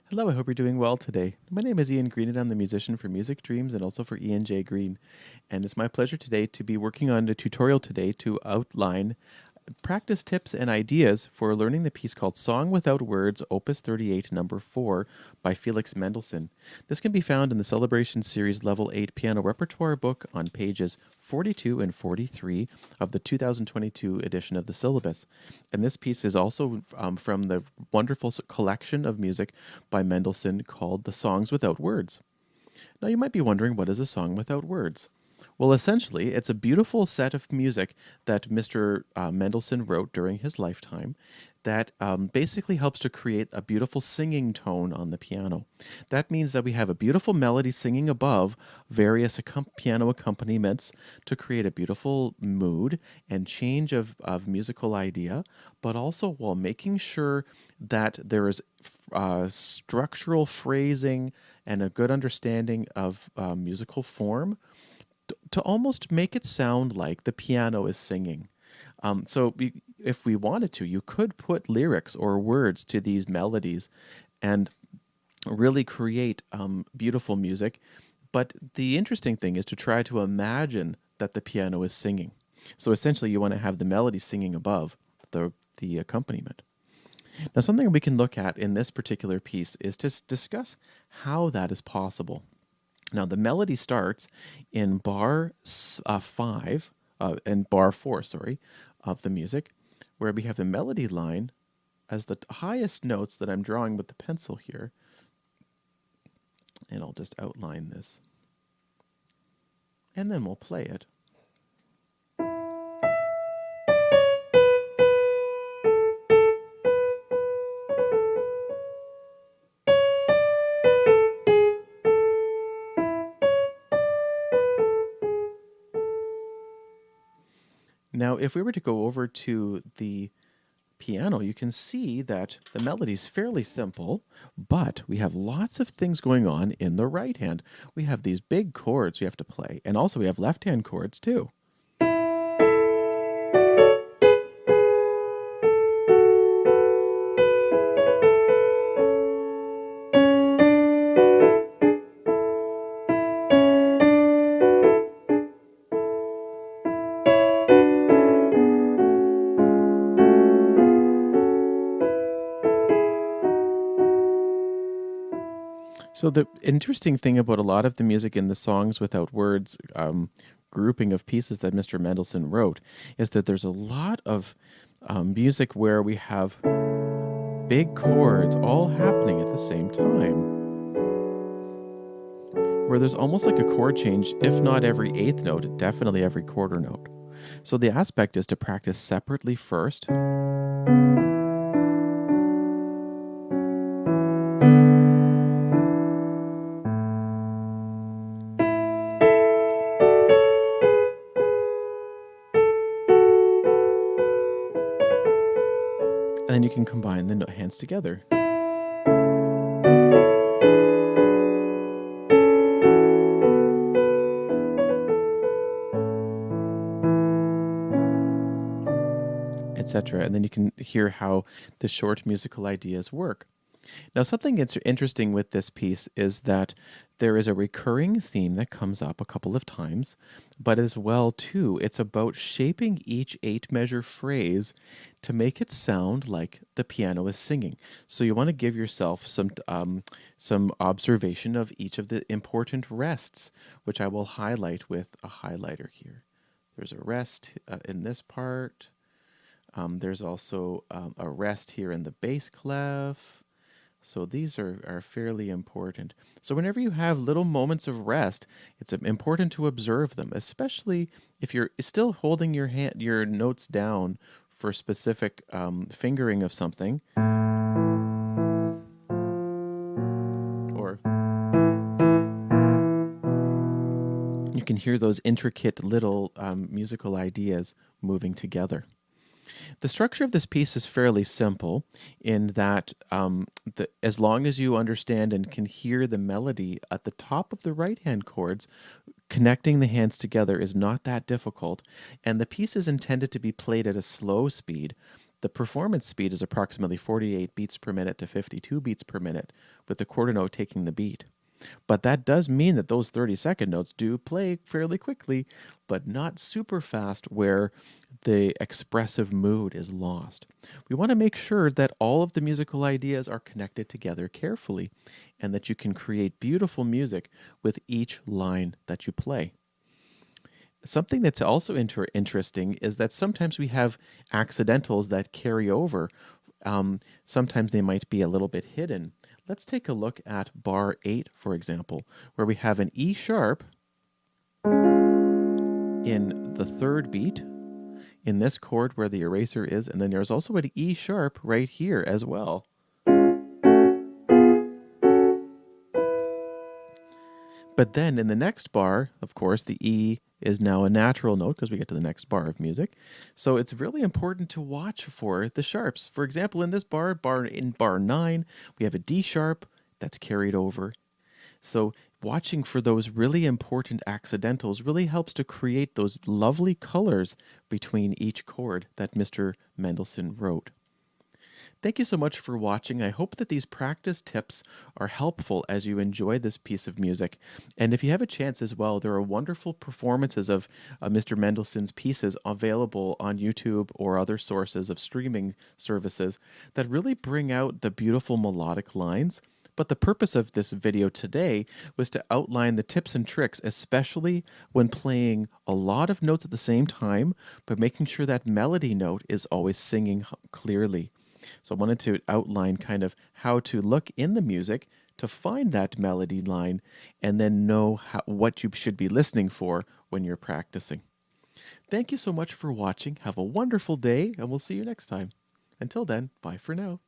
Hello, I hope you're doing well today. My name is Ian Green, and I'm the musician for Music Dreams and also for Ian J. Green. And it's my pleasure today to be working on a tutorial today to outline practice tips and ideas for learning the piece called Song Without Words, Opus 38, number 4 by Felix Mendelssohn. This can be found in the Celebration Series Level 8 Piano Repertoire book on pages 42 and 43 of the 2022 edition of the syllabus. And this piece is also from the wonderful collection of music by Mendelssohn called The Songs Without Words. Now you might be wondering, what is a song without words? Well, essentially, it's a beautiful set of music that Mr. Mendelssohn wrote during his lifetime that basically helps to create a beautiful singing tone on the piano. That means that we have a beautiful melody singing above various piano accompaniments to create a beautiful mood and change of musical idea, but also while making sure that there is structural phrasing and a good understanding of musical form to almost make it sound like the piano is singing. If we wanted to, you could put lyrics or words to these melodies and really create beautiful music. But the interesting thing is to try to imagine that the piano is singing. So essentially, you want to have the melody singing above the accompaniment. Now, something we can look at in this particular piece is to discuss how that is possible. Now, the melody starts in bar 5, and bar 4, of the music, where we have the melody line as the highest notes that I'm drawing with the pencil here. And I'll just outline this. And then we'll play it. Now, if we were to go over to the piano, you can see that the melody is fairly simple, but we have lots of things going on in the right hand. We have these big chords we have to play, and also we have left hand chords too. So the interesting thing about a lot of the music in the Songs Without Words grouping of pieces that Mr. Mendelssohn wrote is that there's a lot of music where we have big chords all happening at the same time, where there's almost like a chord change, if not every eighth note, definitely every quarter note. So the aspect is to practice separately first. And then you can combine the hands together. Etc. And then you can hear how the short musical ideas work. Now, something that's interesting with this piece is that there is a recurring theme that comes up a couple of times, but as well, too, it's about shaping each 8-measure phrase to make it sound like the piano is singing. So you want to give yourself some observation of each of the important rests, which I will highlight with a highlighter here. There's a rest in this part. There's also a rest here in the bass clef. So these are fairly important. So whenever you have little moments of rest, it's important to observe them, especially if you're still holding your notes down for specific fingering of something. Or you can hear those intricate little musical ideas moving together. The structure of this piece is fairly simple in that as long as you understand and can hear the melody at the top of the right-hand chords, connecting the hands together is not that difficult, and the piece is intended to be played at a slow speed, The performance speed is approximately 48 beats per minute to 52 beats per minute, with the quarter note taking the beat. But that does mean that those 30-second notes do play fairly quickly, but not super fast where the expressive mood is lost. We want to make sure that all of the musical ideas are connected together carefully and that you can create beautiful music with each line that you play. Something that's also interesting is that sometimes we have accidentals that carry over. Sometimes they might be a little bit hidden. Let's take a look at bar 8, for example, where we have an E sharp in the third beat in this chord where the eraser is, and then there's also an E sharp right here as well. But then in the next bar, of course, the E is now a natural note because we get to the next bar of music. So it's really important to watch for the sharps. For example, in this in bar 9, we have a D sharp that's carried over. So watching for those really important accidentals really helps to create those lovely colors between each chord that Mr. Mendelssohn wrote. Thank you so much for watching. I hope that these practice tips are helpful as you enjoy this piece of music. And if you have a chance as well, there are wonderful performances of Mr. Mendelssohn's pieces available on YouTube or other sources of streaming services that really bring out the beautiful melodic lines. But the purpose of this video today was to outline the tips and tricks, especially when playing a lot of notes at the same time, but making sure that melody note is always singing clearly. So I wanted to outline kind of how to look in the music to find that melody line and then know what you should be listening for when you're practicing. Thank you so much for watching. Have a wonderful day, and we'll see you next time. Until then, bye for now.